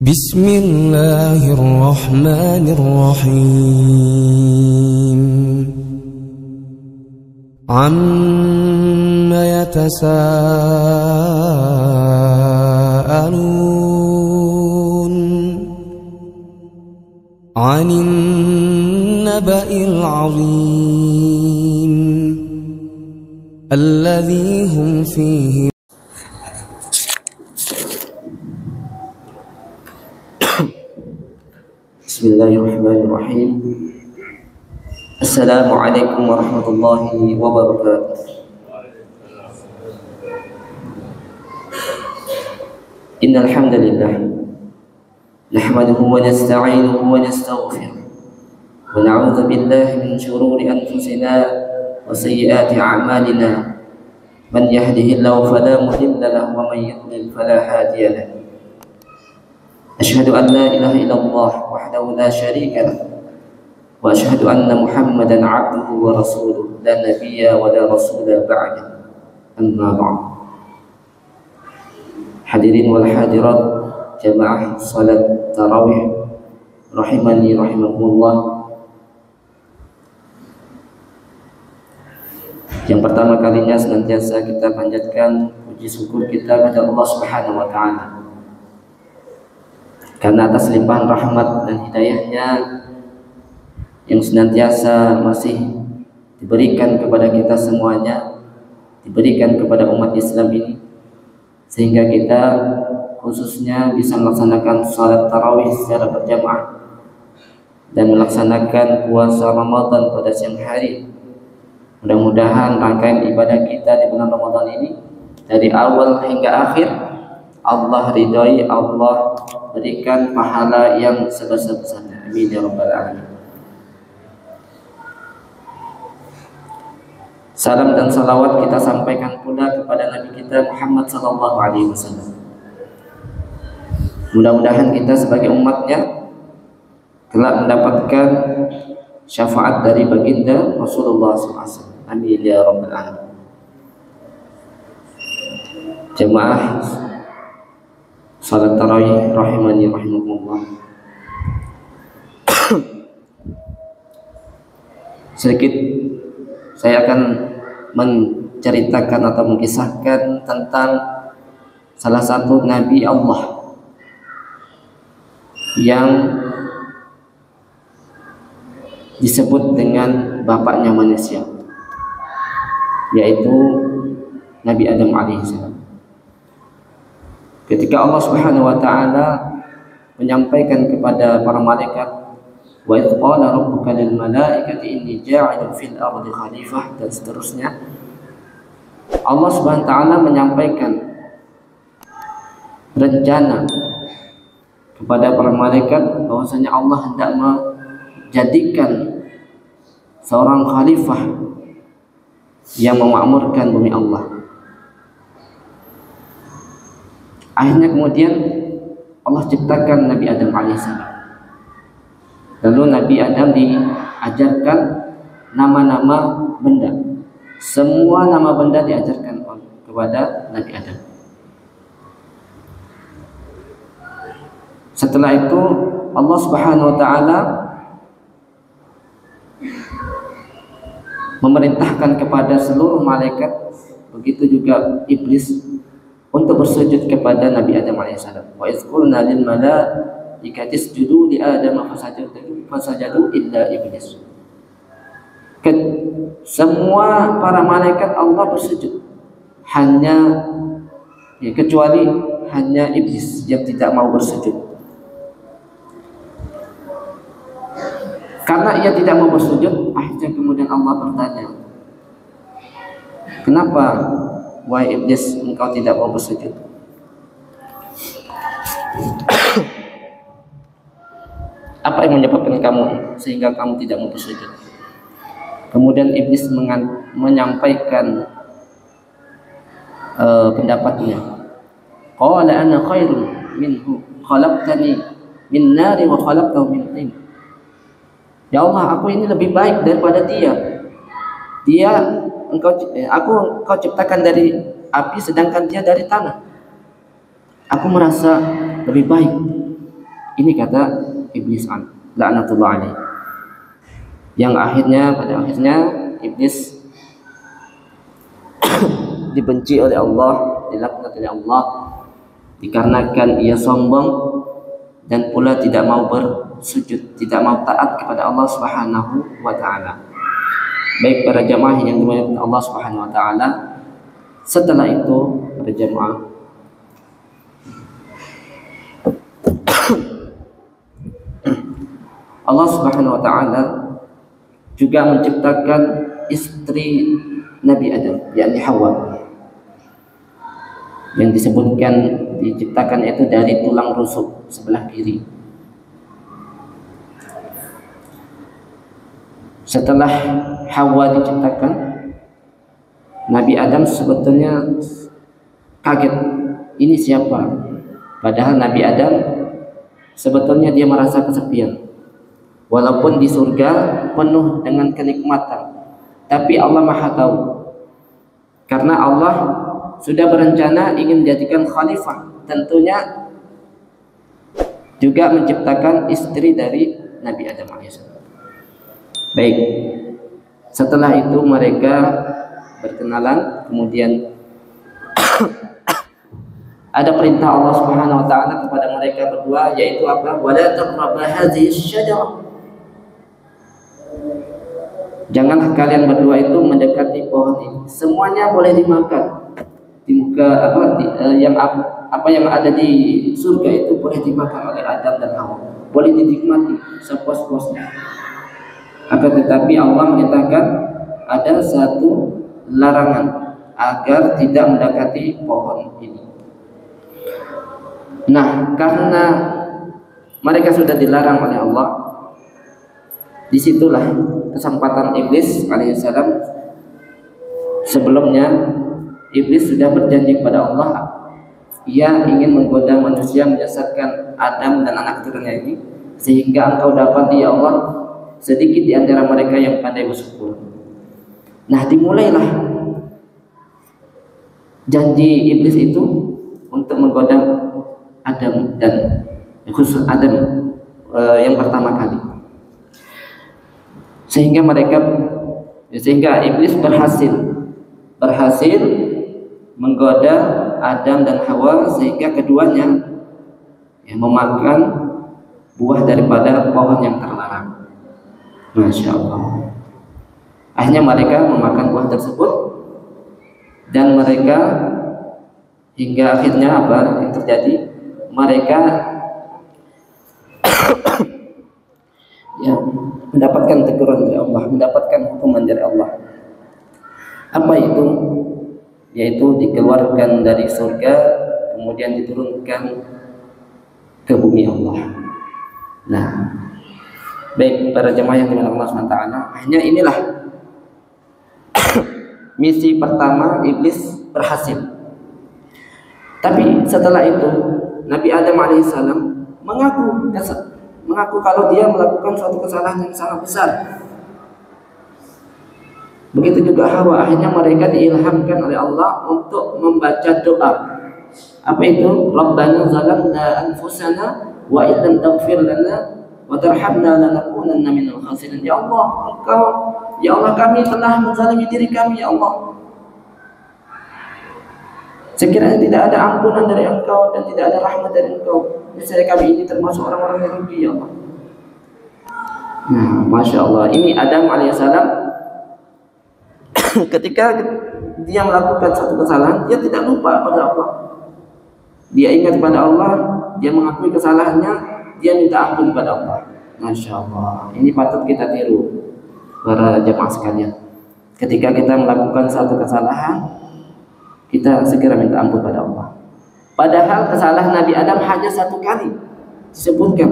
بسم الله الرحمن الرحيم عم يتساءلون عن النبأ العظيم الذي هم فيه. Bismillahirrahmanirrahim. Assalamualaikum warahmatullahi wabarakatuh. Innal hamdalillah nahmaduhu wa nasta'inuhu wa nastaghfiruh wa na'udzu billahi min shururi anfusina wa sayyiati a'malina. Man yahdihillahu fala mudilla lahu wa man yudlil fala hadiya lahu. Asyhadu an la ilaha illallah wahdahu la syarika lah wa asyhadu anna Muhammadan 'abduhu wa rasuluh la nabiyya wa la rasula ba'da. Amma ba'd. Hadirin wal hadirat jamaah salat tarawih rahimani rahimakumullah. Yang pertama kalinya senantiasa kita panjatkan puji syukur kita kepada Allah Subhanahu wa taala, karena atas limpahan rahmat dan hidayahnya yang senantiasa masih diberikan kepada kita semuanya, diberikan kepada umat Islam ini, sehingga kita khususnya bisa melaksanakan salat tarawih secara berjamaah dan melaksanakan puasa Ramadan pada siang hari. Mudah-mudahan rangkaian ibadah kita di bulan Ramadan ini dari awal hingga akhir Allah ridhoi, Allah berikan pahala yang sebesar-besarnya. Amin ya rabbal alamin. Salam dan salawat kita sampaikan pula kepada Nabi kita Muhammad sallallahu alaihi wasallam. Mudah-mudahan kita sebagai umatnya telah mendapatkan syafaat dari baginda Rasulullah SAW. Amin ya rabbal alamin. Jemaah salat tarawih rahimani rahimakumullah. Sedikit saya akan menceritakan atau mengisahkan tentang salah satu nabi Allah yang disebut dengan bapaknya manusia, yaitu Nabi Adam alaihissalam. Ketika Allah Subhanahu wa taala menyampaikan kepada para malaikat, wa idz qala rabbuka lil malaikati inni ja'ilun fil ardi khalifah, dan seterusnya, Allah Subhanahu wa taala menyampaikan rencana kepada para malaikat bahwasanya Allah hendak menjadikan seorang khalifah yang memakmurkan bumi Allah. Akhirnya kemudian Allah ciptakan Nabi Adam alaihissalam. Lalu Nabi Adam diajarkan nama-nama benda. Semua nama benda diajarkan kepada Nabi Adam. Setelah itu Allah Subhanahu wa taala memerintahkan kepada seluruh malaikat, begitu juga iblis, untuk bersujud kepada Nabi Adam alaihissalam. Wa idz qulna lil malaikati isjudu li Adam fasajadu illa iblis. Semua para malaikat Allah bersujud, kecuali hanya iblis yang tidak mau bersujud. Karena ia tidak mau bersujud, akhirnya kemudian Allah bertanya, kenapa wahai iblis engkau tidak mau bersujud? Apa yang menyebabkan kamu sehingga kamu tidak mau bersujud? Kemudian iblis menyampaikan pendapatnya. Qala ana khairun minhu khalaqtani min nari wa khalaqtahu min tin. Ya Allah, aku ini lebih baik daripada dia. Aku ciptakan dari api sedangkan dia dari tanah. Aku merasa lebih baik Ini kata iblis laknatullah alaih. Yang pada akhirnya iblis dibenci oleh Allah, dilaknat oleh Allah dikarenakan ia sombong dan pula tidak mau bersujud, tidak mau taat kepada Allah Subhanahu wa taala. Baik para jamaah yang dimuliakan Allah Subhanahu wa taala, setelah itu para jamaah Allah Subhanahu wa taala juga menciptakan istri Nabi Adam, yakni Hawa, yang diciptakan itu dari tulang rusuk sebelah kiri. Setelah Hawa diciptakan, Nabi Adam sebetulnya kaget, ini siapa? Padahal Nabi Adam sebetulnya dia merasa kesepian. Walaupun di surga penuh dengan kenikmatan, tapi Allah Maha tahu. Karena Allah sudah berencana ingin menjadikan khalifah, tentunya juga menciptakan istri dari Nabi Adam alaihissalam. Baik, setelah itu mereka berkenalan, kemudian ada perintah Allah Subhanahu wa taala kepada mereka berdua, yaitu apa? Wala taqrabu hadhihi syajarah. Janganlah kalian berdua itu mendekati pohon ini. Semuanya boleh dimakan. Di muka apa yang ada di surga itu boleh dimakan oleh Adam dan Hawa. Boleh dinikmati sepuas-puasnya. Akan tetapi Allah menyatakan ada satu larangan agar tidak mendekati pohon ini. Nah, karena mereka sudah dilarang oleh Allah, disitulah kesempatan iblis alaihissalam. Sebelumnya iblis sudah berjanji kepada Allah, ia ingin menggoda manusia, menyesatkan Adam dan anak keturunannya ini, sehingga engkau dapat ya Allah sedikit di antara mereka yang pandai bersyukur. Nah, dimulailah janji iblis itu untuk menggoda Adam, dan khusus Adam yang pertama kali. Sehingga iblis berhasil menggoda Adam dan Hawa, sehingga keduanya memakan buah daripada pohon yang terlarang. Masya Allah. Akhirnya mereka memakan buah tersebut, dan mereka hingga akhirnya apa yang terjadi? Mereka mendapatkan teguran dari Allah, mendapatkan hukuman dari Allah. Apa itu? Yaitu dikeluarkan dari surga, kemudian diturunkan ke bumi Allah. Nah, baik para jemaah yang dimuliakan Allah SWT, hanya inilah misi pertama iblis berhasil. Tapi setelah itu Nabi Adam alaihissalam mengaku kalau dia melakukan suatu kesalahan yang sangat besar. Begitu juga Hawa, akhirnya mereka diilhamkan oleh Allah untuk membaca doa. Apa itu? Rabbana zalamna anfusana wa illam taghfir lana wa tarhamna lanakunanna minal khasirin. Ya Allah, kami telah menzalimi diri kami, ya Allah. Sekiranya tidak ada ampunan dari Engkau dan tidak ada rahmat dari Engkau, niscaya kami ini termasuk orang-orang yang rugi, ya Allah. Nah, Masya Allah, ini Adam alaihissalam ketika dia melakukan satu kesalahan, dia tidak lupa pada Allah. Dia ingat pada Allah, dia mengakui kesalahannya, dia minta ampun kepada Allah. Masya Allah, ini patut kita tiru para jemaah sekalian. Ketika kita melakukan satu kesalahan, kita segera minta ampun pada Allah. Padahal kesalahan Nabi Adam hanya satu kali disebutkan,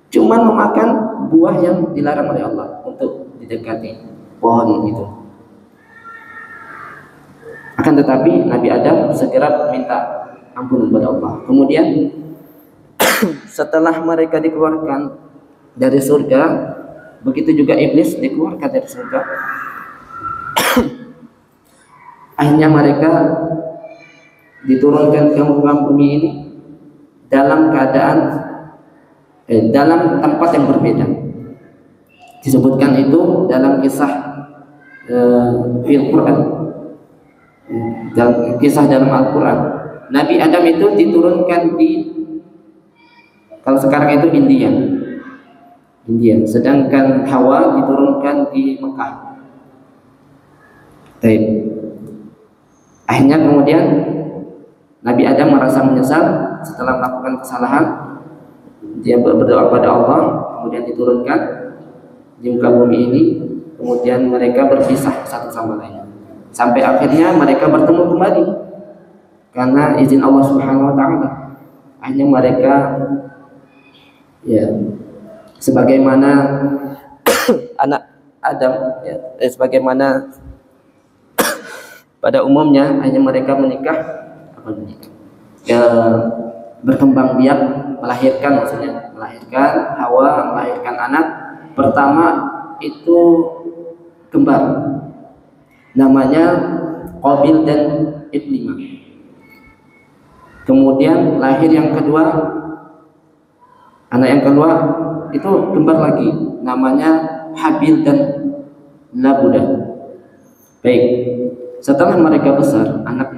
cuman memakan buah yang dilarang oleh Allah untuk didekati pohon itu. Akan tetapi Nabi Adam segera minta ampun kepada Allah. Kemudian setelah mereka dikeluarkan dari surga, begitu juga iblis dikeluarkan dari surga. Akhirnya mereka diturunkan ke muka bumi ini dalam keadaan dalam tempat yang berbeda. Disebutkan itu dalam kisah fil Quran, dalam kisah dalam Al-Quran. Nabi Adam itu diturunkan di, kalau sekarang itu India, sedangkan Hawa diturunkan di Mekah. Baik. Akhirnya kemudian Nabi Adam merasa menyesal setelah melakukan kesalahan. Dia berdoa kepada Allah, kemudian diturunkan di muka bumi ini. Kemudian mereka berpisah satu sama lain, sampai akhirnya mereka bertemu kembali karena izin Allah Subhanahu wa Ta'ala. Akhirnya mereka, ya, sebagaimana anak Adam, ya, sebagaimana pada umumnya, hanya mereka menikah, ya, berkembang biak, melahirkan, maksudnya melahirkan Hawa, melahirkan anak pertama itu kembar, namanya Qabil dan Iklimah. Kemudian lahir yang kedua, anak yang kedua itu kembar lagi, namanya Habil dan Labuda. Baik, setelah mereka besar, anak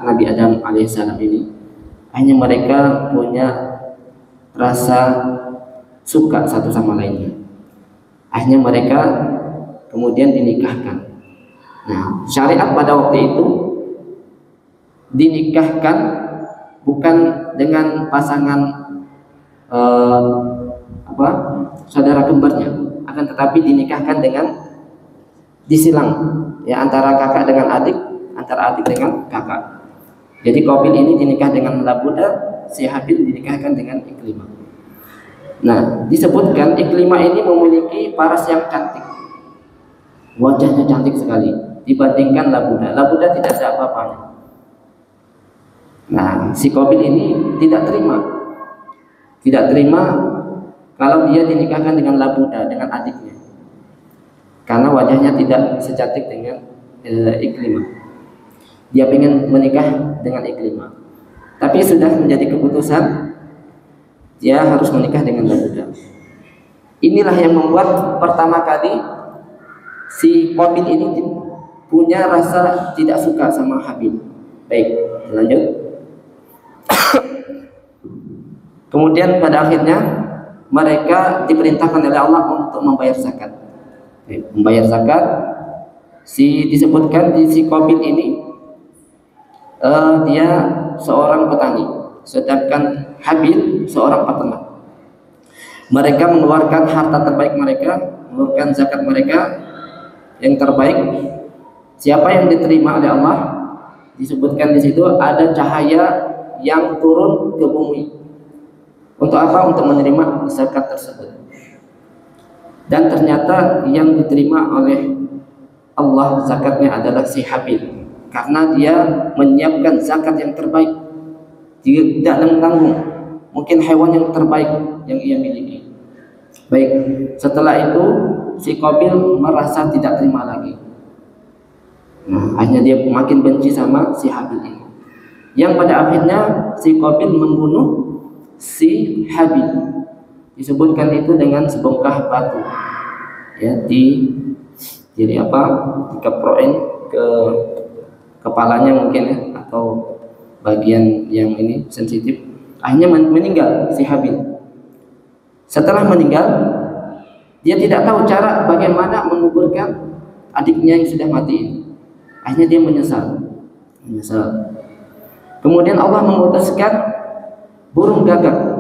Nabi Adam alaihissalam ini, hanya mereka punya rasa suka satu sama lainnya. Akhirnya mereka kemudian dinikahkan. Nah, syariat pada waktu itu dinikahkan bukan dengan pasangan saudara kembarnya, akan tetapi dinikahkan dengan disilang, ya, antara kakak dengan adik, antara adik dengan kakak. Jadi Qabil ini dinikah dengan Labuda, si Habil dinikahkan dengan Iklimah. Nah, disebutkan Iklimah ini memiliki paras yang cantik, wajahnya cantik sekali dibandingkan Labuda. Labuda tidak ada apa-apanya. Nah, si Qabil ini tidak terima kalau dia dinikahkan dengan Labuda, dengan adiknya, karena wajahnya tidak secantik dengan Iklimah. Dia ingin menikah dengan Iklimah, tapi sudah menjadi keputusan dia harus menikah dengan Labuda. Inilah yang membuat pertama kali si Qabil ini punya rasa tidak suka sama Habil. Baik, lanjut. Kemudian pada akhirnya mereka diperintahkan oleh Allah untuk membayar zakat. Membayar zakat, disebutkan di si Qabil ini dia seorang petani, sedangkan Habil seorang peternak. Mereka mengeluarkan harta terbaik mereka, mengeluarkan zakat mereka yang terbaik. Siapa yang diterima oleh Allah? Disebutkan di situ ada cahaya yang turun ke bumi. Untuk apa? Untuk menerima zakat tersebut. Dan ternyata yang diterima oleh Allah zakatnya adalah si Habil, karena dia menyiapkan zakat yang terbaik. Dia tidak menanggung, mungkin hewan yang terbaik yang ia miliki. Baik, setelah itu si Qabil merasa tidak terima lagi. Nah, akhirnya dia makin benci sama si Habil ini, yang pada akhirnya si Qabil membunuh si Habil. Disebutkan itu dengan sebongkah batu, ya, dikeprokin ke kepalanya mungkin, ya, atau bagian yang ini sensitif. Akhirnya meninggal si Habil. Setelah meninggal, dia tidak tahu cara bagaimana menguburkan adiknya yang sudah mati. Akhirnya dia menyesal. Kemudian Allah memutuskan burung gagak.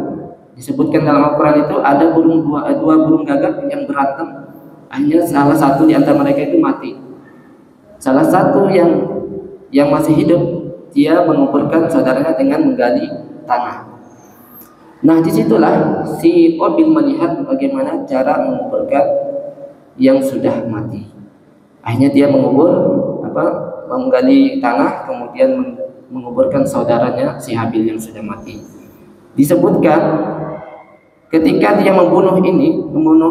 Disebutkan dalam Al-Quran itu ada dua burung gagak yang berantem. Akhirnya salah satu di antara mereka itu mati. Salah satu yang masih hidup, dia menguburkan saudaranya dengan menggali tanah. Nah, disitulah si Qabil melihat bagaimana cara menguburkan yang sudah mati. Akhirnya dia menggali tanah, kemudian menguburkan saudaranya si Habil yang sudah mati. Disebutkan ketika dia membunuh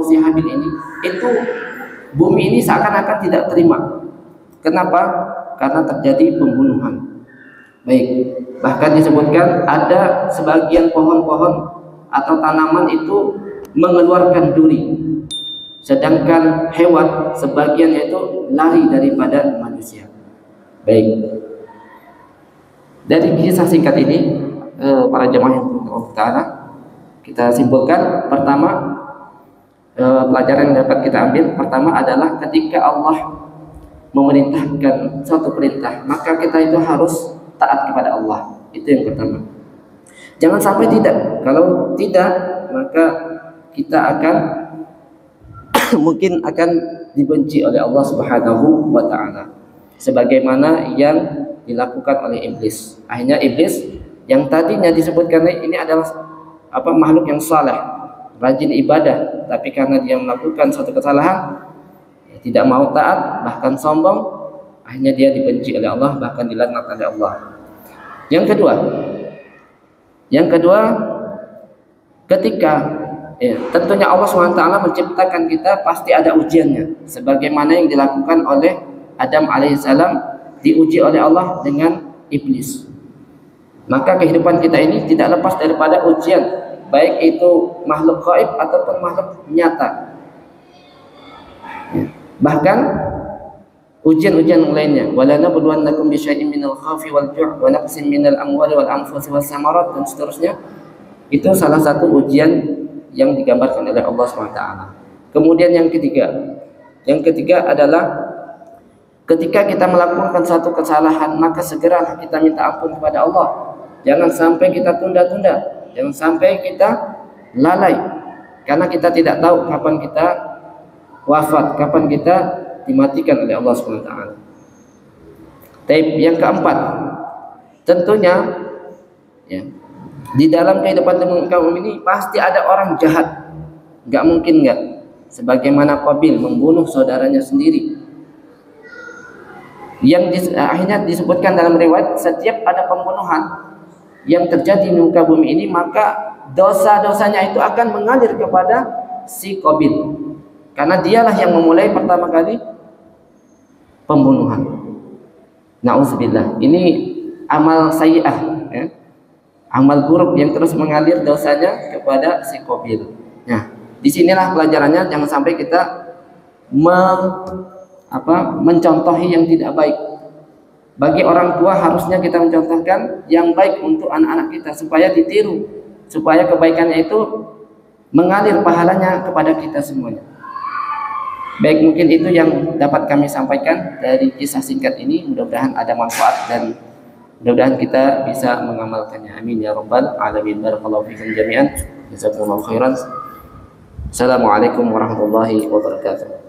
si Habil ini, itu bumi ini seakan-akan tidak terima. Kenapa? Karena terjadi pembunuhan. Baik, bahkan disebutkan ada sebagian pohon-pohon atau tanaman itu mengeluarkan duri, sedangkan hewan sebagian itu lari daripada manusia. Baik, dari kisah singkat ini para jemaah yang Allah Ta'ala, kita simpulkan pertama, pelajaran yang dapat kita ambil pertama adalah ketika Allah memerintahkan suatu perintah, maka kita itu harus taat kepada Allah. Itu yang pertama. Jangan sampai tidak. Kalau tidak, maka kita akan mungkin akan dibenci oleh Allah Subhanahu wa Ta'ala, sebagaimana yang dilakukan oleh iblis. Akhirnya iblis yang tadinya disebutkan ini adalah makhluk yang saleh, rajin ibadah, tapi karena dia melakukan suatu kesalahan, tidak mau taat, bahkan sombong, akhirnya dia dibenci oleh Allah, bahkan dilaknat oleh Allah. Yang kedua, ketika tentunya Allah SWT menciptakan kita pasti ada ujiannya, sebagaimana yang dilakukan oleh Adam alaihissalam, diuji oleh Allah dengan iblis. Maka kehidupan kita ini tidak lepas daripada ujian, baik itu makhluk gaib ataupun makhluk nyata. Bahkan ujian-ujian lainnya, walanabluwannakum bisyai'in minal khaufi wal ju' wa naqsin minal amwali wal anfusi was samarat, dan seterusnya. Itu salah satu ujian yang digambarkan oleh Allah SWT. Kemudian yang ketiga adalah ketika kita melakukan satu kesalahan, maka segeralah kita minta ampun kepada Allah. Jangan sampai kita tunda-tunda, jangan sampai kita lalai, karena kita tidak tahu kapan kita wafat, kapan kita dimatikan oleh Allah SWT. Yang keempat, tentunya di dalam kehidupan kaum ini pasti ada orang jahat, nggak mungkin nggak. Sebagaimana Qabil membunuh saudaranya sendiri, yang akhirnya disebutkan dalam riwayat, setiap ada pembunuhan yang terjadi di muka bumi ini, maka dosa-dosanya itu akan mengalir kepada si Qabil, karena dialah yang memulai pertama kali pembunuhan. Nauzubillah. Ini amal sayyi'ah, amal buruk yang terus mengalir dosanya kepada si Qabil. Nah, disinilah pelajarannya, jangan sampai kita mencontohi yang tidak baik. Bagi orang tua harusnya kita mencontohkan yang baik untuk anak-anak kita supaya ditiru, supaya kebaikannya itu mengalir pahalanya kepada kita semuanya. Baik, mungkin itu yang dapat kami sampaikan dari kisah singkat ini. Mudah-mudahan ada manfaat dan mudah-mudahan kita bisa mengamalkannya. Amin ya rabbal alamin. Barakallahu fikum jami'an. Jazakumullahu khairan. Assalamualaikum warahmatullahi wabarakatuh.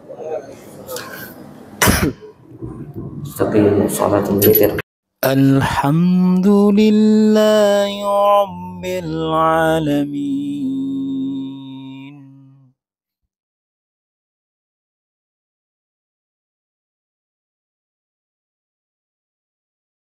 Istaqimu sholatul witir. Alhamdulillahi rabbil alamin.